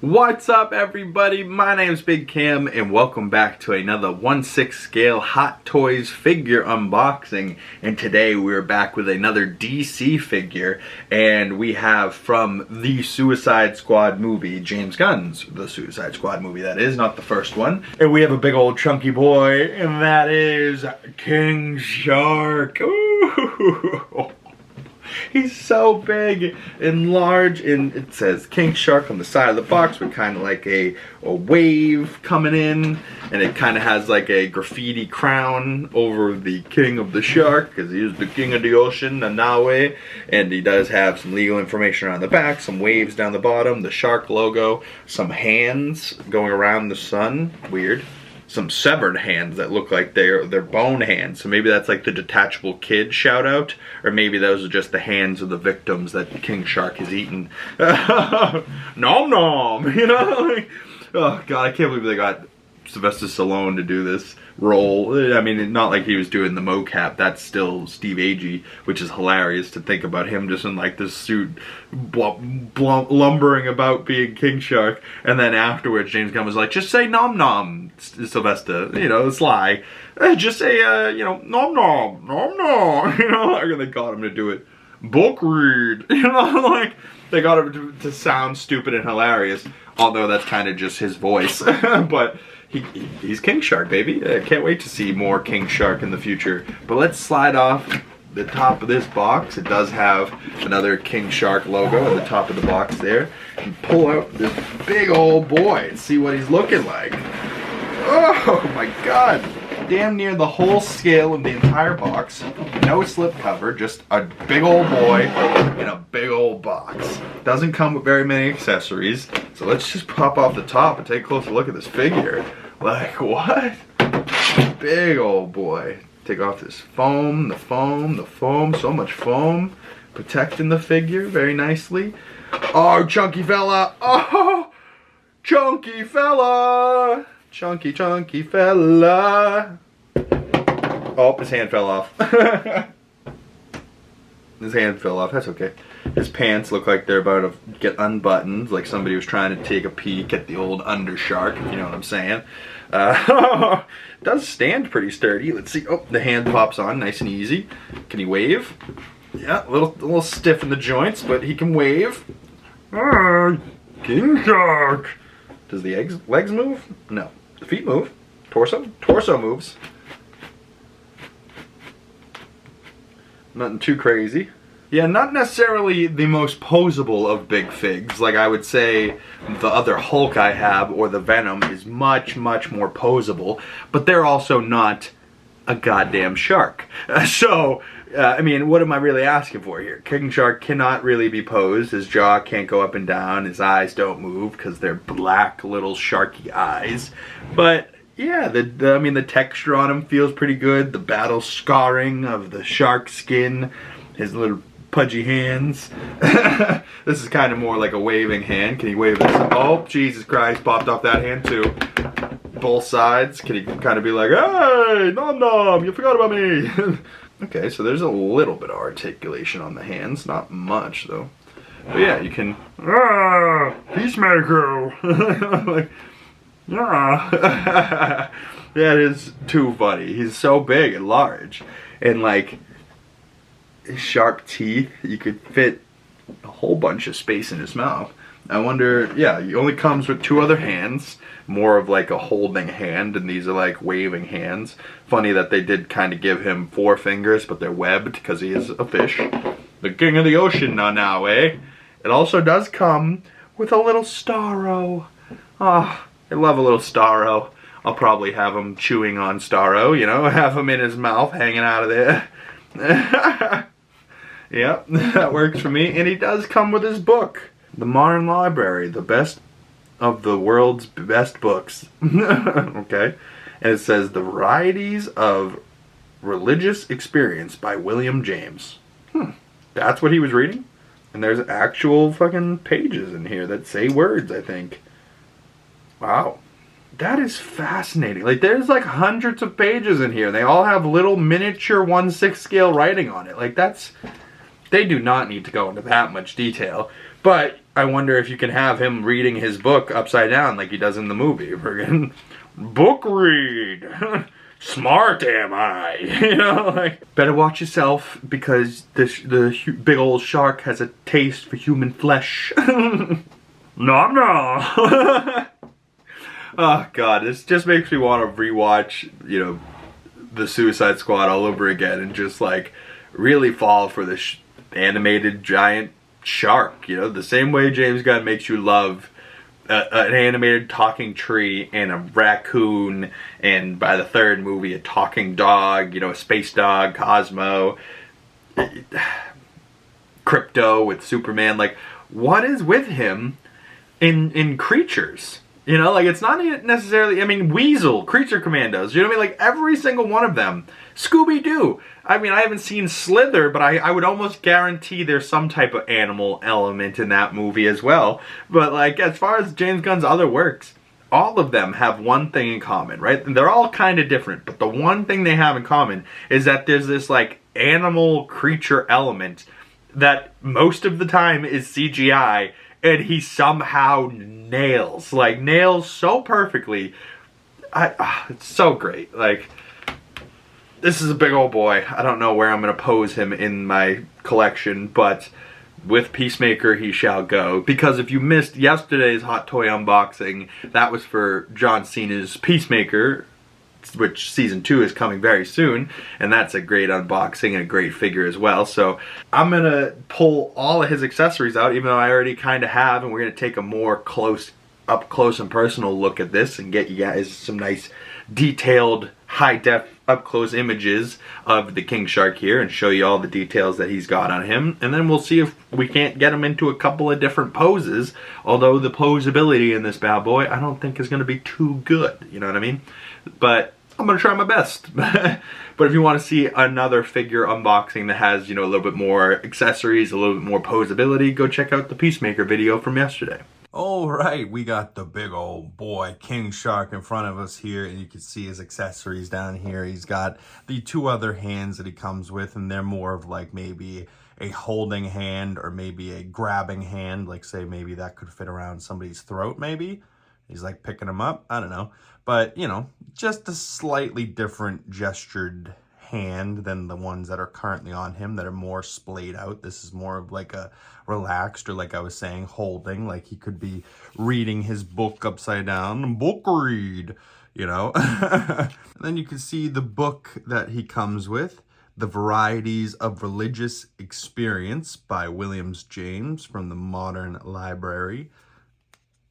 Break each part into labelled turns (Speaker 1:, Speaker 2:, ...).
Speaker 1: What's up, everybody? My name's Big Cam and welcome back to another 1/6 scale Hot Toys figure unboxing. And today we're back with another DC figure, and we have from the Suicide Squad movie, James Gunn's The Suicide Squad movie, that is, not the first one. And we have a big old chunky boy, and that is King Shark. Ooh. He's so big and large, and it says King Shark on the side of the box with kind of like a wave coming in, and it kind of has like a graffiti crown over the king of the shark, because he is the king of the ocean, NANAU, and he does have some legal information on the back, some waves down the bottom, the shark logo, some hands going around the sun, weird. Some severed hands that look like they're bone hands. So maybe that's like the detachable kid shout out, or maybe those are just the hands of the victims that King Shark has eaten. Nom nom, you know? Like, oh god, I can't believe they got Sylvester Stallone to do this role. I mean, not like he was doing the mocap. That's still Steve Agee, which is hilarious to think about him just in like this suit lumbering about being King Shark, and then afterwards James Gunn was like, just say nom nom, Sylvester, you know, sly, just say you know, nom nom, nom nom, you know, and they got him to do it. Book read, you know, like they got him to sound stupid and hilarious, although that's kind of just his voice. But he's King Shark, baby. I can't wait to see more King Shark in the future. But let's slide off the top of this box. It does have another King Shark logo at the top of the box there. And pull out this big old boy and see what he's looking like. Oh my god. Damn near the whole scale of the entire box. No slip cover, just a big old boy in a big old box. Doesn't come with very many accessories. So let's just pop off the top and take a closer look at this figure. Like, what? Big old boy. Take off this foam, the foam, the foam. So much foam. Protecting the figure very nicely. Oh, chunky fella. Oh, chunky fella. Chunky, chunky fella. Oh, his hand fell off. His hand fell off. That's okay. His pants look like they're about to get unbuttoned, like somebody was trying to take a peek at the old undershark, if you know what I'm saying. Does stand pretty sturdy. Let's see. Oh, the hand pops on nice and easy. Can he wave? Yeah, a little stiff in the joints, but he can wave. King Shark. Does the legs move? No. The feet move. Torso moves. Nothing too crazy. Yeah, not necessarily the most posable of big figs. Like, I would say the other Hulk I have, or the Venom, is much, much more posable. But they're also not a goddamn shark. I mean, what am I really asking for here? King Shark cannot really be posed. His jaw can't go up and down. His eyes don't move because they're black little sharky eyes. But yeah, I mean, the texture on him feels pretty good. The battle scarring of the shark skin, his little pudgy hands. This is kind of more like a waving hand. Can he wave this? Oh, Jesus Christ, popped off that hand too. Both sides. Can he kind of be like, hey, nom nom, you forgot about me. Okay, so there's a little bit of articulation on the hands. Not much, though. But yeah, you can... Peacemaker! Like, yeah. That is too funny. He's so big and large. And, like, his sharp teeth, you could fit a whole bunch of space in his mouth. I wonder, yeah, he only comes with two other hands, more of like a holding hand, and these are like waving hands. Funny that they did kind of give him 4 fingers, but they're webbed because he is a fish. The king of the ocean now, eh? It also does come with a little Starro. Ah, I love a little Starro. I'll probably have him chewing on Starro, you know, have him in his mouth hanging out of there. Yep, that works for me. And he does come with his book. The Modern Library, the best of the world's best books. Okay. And it says The Varieties of Religious Experience by William James. That's what he was reading? And there's actual fucking pages in here that say words, I think. Wow. That is fascinating. Like, there's like hundreds of pages in here. They all have little miniature 1/6 scale writing on it. Like, that's... They do not need to go into that much detail. But I wonder if you can have him reading his book upside down like he does in the movie. Friggin' book read. Smart am I? You know, like, better watch yourself because the big old shark has a taste for human flesh. Nom nom. Oh god, this just makes me want to rewatch, you know, the Suicide Squad all over again and just like really fall for the animated giant shark, you know, the same way James Gunn makes you love an animated talking tree and a raccoon, and by the third movie a talking dog, you know, a space dog, Cosmo, Crypto with Superman. Like, what is with him in creatures? You know, like, it's not necessarily, I mean, Weasel, Creature Commandos, you know what I mean? Like, every single one of them. Scooby-Doo. I mean, I haven't seen Slither, but I would almost guarantee there's some type of animal element in that movie as well. But, like, as far as James Gunn's other works, all of them have one thing in common, right? And they're all kind of different, but the one thing they have in common is that there's this, like, animal creature element that most of the time is CGI, and he somehow nails so perfectly. It's so great. Like, this is a big old boy. I don't know where I'm going to pose him in my collection, but with Peacemaker he shall go. Because if you missed yesterday's Hot Toy unboxing, that was for John Cena's Peacemaker, which season 2 is coming very soon, and that's a great unboxing and a great figure as well. So I'm gonna pull all of his accessories out, even though I already kind of have, and we're gonna take a more up close and personal look at this and get you guys some nice detailed high-def up-close images of the king shark here and show you all the details that he's got on him. And then we'll see if we can't get him into a couple of different poses, although the posability in this bad boy I don't think is going to be too good, you know what I mean? But I'm going to try my best. But if you want to see another figure unboxing that has, you know, a little bit more accessories, a little bit more posability, go check out the Peacemaker video from yesterday.
Speaker 2: All right, we got the big old boy King Shark in front of us here, and you can see his accessories down here. He's got the 2 other hands that he comes with, and they're more of like maybe a holding hand or maybe a grabbing hand. Like, say maybe that could fit around somebody's throat maybe. He's like picking them up, I don't know. But, you know, just a slightly different gestured hand than the ones that are currently on him that are more splayed out. This is more of like a relaxed, or like I was saying, holding, like he could be reading his book upside down. Book read, you know. And then you can see the book that he comes with, The Varieties of Religious Experience by Williams James from the Modern Library.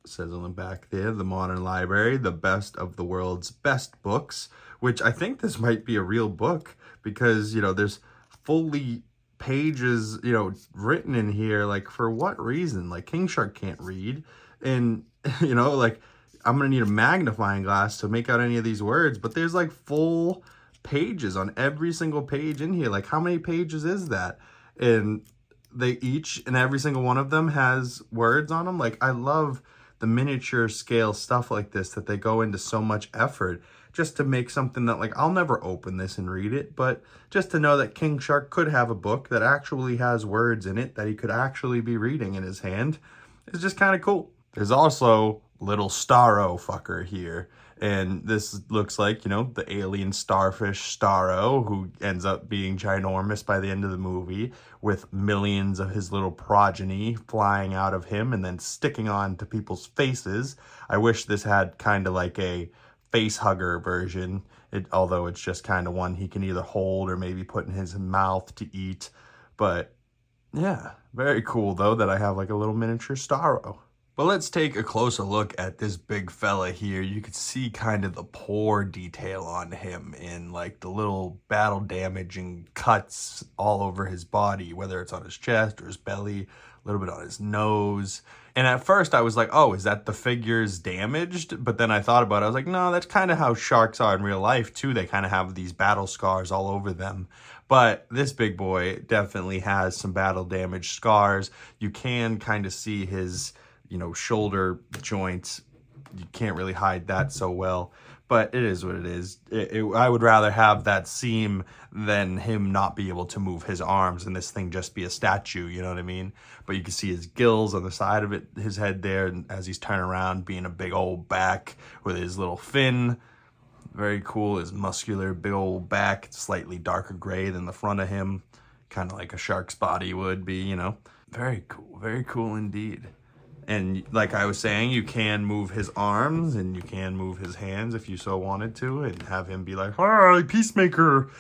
Speaker 2: It says on the back there, the Modern Library, the best of the world's best books, which I think this might be a real book because, you know, there's fully pages, you know, written in here. Like, for what reason? Like, King Shark can't read, and, you know, like, I'm gonna need a magnifying glass to make out any of these words, but there's like full pages on every single page in here. Like, how many pages is that? And they each and every single one of them has words on them. Like, I love the miniature scale stuff like this, that they go into so much effort just to make something that, like, I'll never open this and read it, but just to know that King Shark could have a book that actually has words in it that he could actually be reading in his hand is just kind of cool. There's also little Starro fucker here, and this looks like, you know, the alien starfish Starro, who ends up being ginormous by the end of the movie, with millions of his little progeny flying out of him and then sticking on to people's faces. I wish this had kind of like a face hugger version, although it's just kind of one he can either hold or maybe put in his mouth to eat. But yeah, very cool though that I have like a little miniature Starro. But let's take a closer look at this big fella here. You can see kind of the pore detail on him in like the little battle damage and cuts all over his body, whether it's on his chest or his belly, a little bit on his nose. And at first I was like, oh, is that the figure's damaged? But then I thought about it. I was like, no, that's kind of how sharks are in real life too. They kind of have these battle scars all over them. But this big boy definitely has some battle damage scars. You can kind of see his, you know, shoulder joints. You can't really hide that so well. But it is what it is. I would rather have that seam than him not be able to move his arms and this thing just be a statue, you know what I mean? But you can see his gills on the side of it, his head there, and as he's turning around, being a big old back with his little fin. Very cool. His muscular big old back, slightly darker gray than the front of him. Kind of like a shark's body would be, you know? Very cool. Very cool indeed. And like I was saying, you can move his arms and you can move his hands if you so wanted to and have him be like, "Hi, Peacemaker."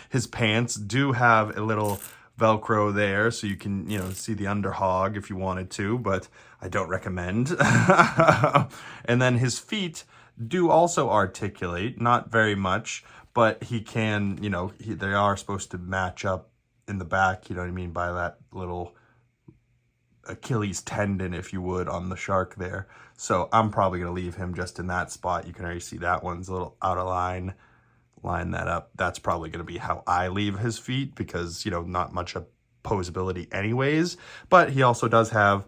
Speaker 2: His pants do have a little Velcro there, so you can, you know, see the underhog if you wanted to, but I don't recommend. And then his feet do also articulate, not very much, but he can, you know, they are supposed to match up in the back, you know what I mean, by that little Achilles tendon, if you would, on the shark there. So I'm probably going to leave him just in that spot. You can already see that one's a little out of line. Line that up. That's probably going to be how I leave his feet because, you know, not much of posability anyways. But he also does have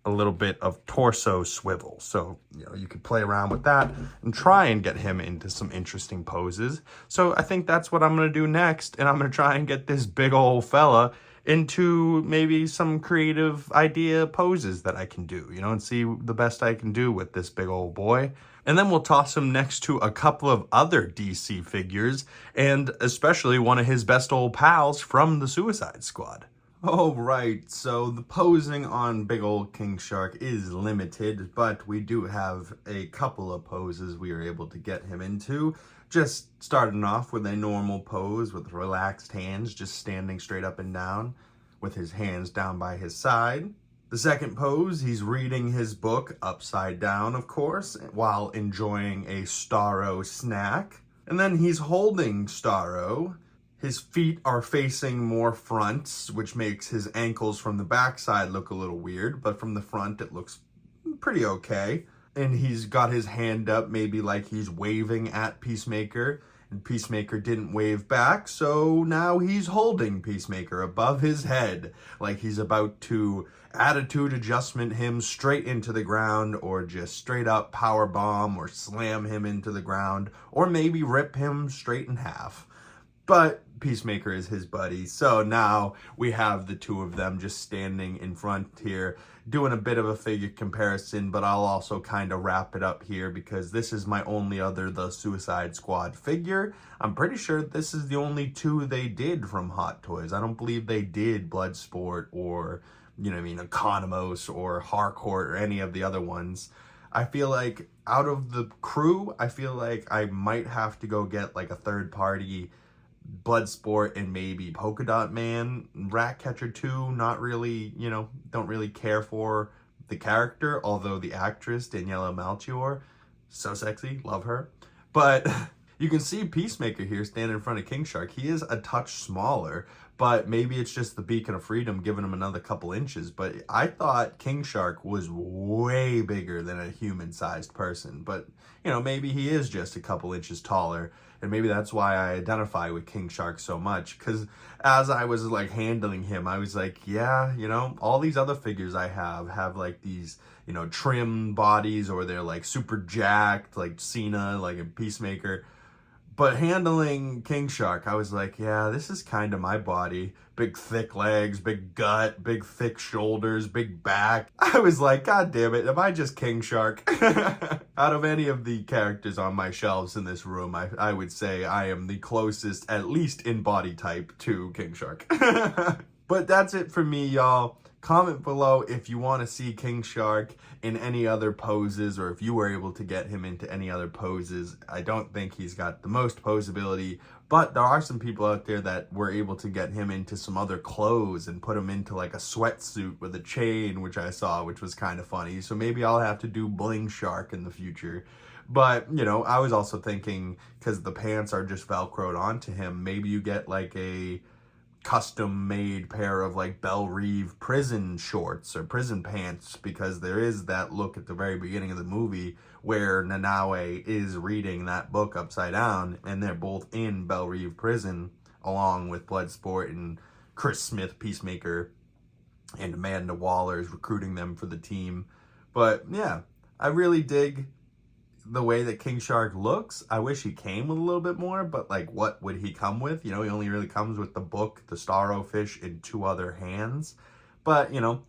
Speaker 2: a little bit of torso swivel. So, you know, you could play around with that and try and get him into some interesting poses. So I think that's what I'm going to do next. And I'm going to try and get this big old fella into maybe some creative idea poses that I can do, you know, and see the best I can do with this big old boy. And then we'll toss him next to a couple of other DC figures, and especially one of his best old pals from the Suicide Squad. Oh, right, so the posing on big old King Shark is limited, but we do have a couple of poses we are able to get him into. Just starting off with a normal pose with relaxed hands, just standing straight up and down with his hands down by his side. The second pose, he's reading his book upside down, of course, while enjoying a Starro snack. And then he's holding Starro. His feet are facing more front, which makes his ankles from the backside look a little weird, but from the front it looks pretty okay. And he's got his hand up, maybe like he's waving at Peacemaker, and Peacemaker didn't wave back, so now he's holding Peacemaker above his head, like he's about to attitude adjustment him straight into the ground, or just straight up power bomb, or slam him into the ground, or maybe rip him straight in half. But Peacemaker is his buddy, so now we have the two of them just standing in front here, doing a bit of a figure comparison, but I'll also kind of wrap it up here because this is my only other The Suicide Squad figure. I'm pretty sure this is the only two they did from Hot Toys. I don't believe they did Bloodsport or, you know what I mean, Economos or Harcourt or any of the other ones. I feel like out of the crew, I feel like I might have to go get like a third party Bloodsport and maybe Polka Dot Man. Ratcatcher 2, not really, you know, don't really care for the character, although the actress, Daniela Melchior, so sexy, love her. But you can see Peacemaker here standing in front of King Shark. He is a touch smaller, but maybe it's just the Beacon of Freedom giving him another couple inches. But I thought King Shark was way bigger than a human-sized person. But, you know, maybe he is just a couple inches taller. And maybe that's why I identify with King Shark so much. Because as I was, like, handling him, I was like, yeah, you know, all these other figures I have, like, these, you know, trim bodies, or they're, like, super jacked, like Cena, like a Peacemaker. But handling King Shark, I was like, yeah, this is kind of my body. Big, thick legs, big gut, big, thick shoulders, big back. I was like, God damn it, am I just King Shark? Out of any of the characters on my shelves in this room, I would say I am the closest, at least in body type, to King Shark. But that's it for me, y'all. Comment below if you want to see King Shark in any other poses, or if you were able to get him into any other poses. I don't think he's got the most posability, but there are some people out there that were able to get him into some other clothes and put him into like a sweatsuit with a chain, which I saw, which was kind of funny. So maybe I'll have to do Bling Shark in the future. But, you know, I was also thinking, because the pants are just Velcroed onto him, maybe you get like a custom-made pair of like Belle Reve prison shorts or prison pants, because there is that look at the very beginning of the movie where NANAU is reading that book upside down, and they're both in Belle Reve prison along with Bloodsport and Chris Smith, Peacemaker, and Amanda Waller is recruiting them for the team. But yeah, I really dig the way that King Shark looks, I wish he came with a little bit more, but like what would he come with? You know, he only really comes with the book, the Starrow-fish, and 2 other hands. But, you know,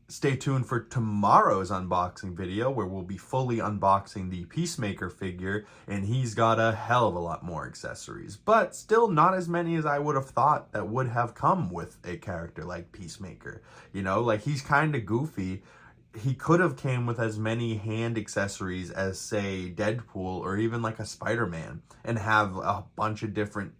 Speaker 2: stay tuned for tomorrow's unboxing video where we'll be fully unboxing the Peacemaker figure, and he's got a hell of a lot more accessories, but still not as many as I would have thought that would have come with a character like Peacemaker. You know, like, he's kind of goofy. He could have came with as many hand accessories as, say, Deadpool or even like a Spider-Man, and have a bunch of different,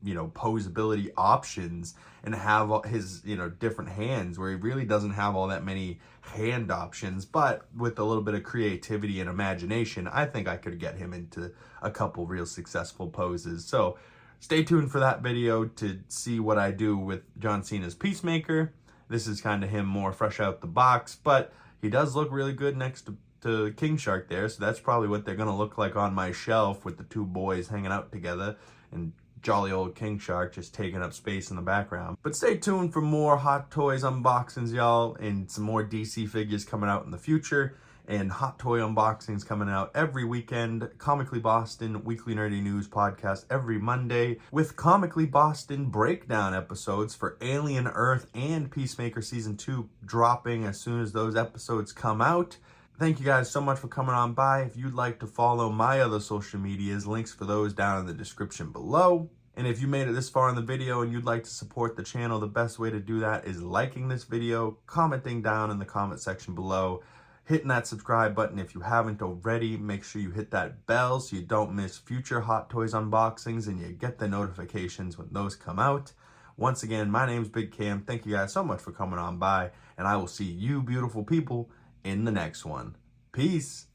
Speaker 2: you know, posability options, and have his, you know, different hands, where he really doesn't have all that many hand options. But with a little bit of creativity and imagination, I think I could get him into a couple real successful poses. So stay tuned for that video to see what I do with John Cena's Peacemaker. This is kind of him more fresh out the box, but he does look really good next to King Shark there, so that's probably what they're going to look like on my shelf, with the 2 boys hanging out together and jolly old King Shark just taking up space in the background. But stay tuned for more Hot Toys unboxings, y'all, and some more DC figures coming out in the future, and Hot Toy unboxings coming out every weekend. Comically Boston Weekly Nerdy News podcast every Monday, with Comically Boston breakdown episodes for Alien Earth and Peacemaker Season 2 dropping as soon as those episodes come out. Thank you guys so much for coming on by. If you'd like to follow my other social medias, links for those down in the description below. And if you made it this far in the video and you'd like to support the channel, the best way to do that is liking this video, commenting down in the comment section below, hitting that subscribe button if you haven't already. Make sure you hit that bell so you don't miss future Hot Toys unboxings and you get the notifications when those come out. Once again, my name's Big Cam. Thank you guys so much for coming on by, and I will see you beautiful people in the next one. Peace.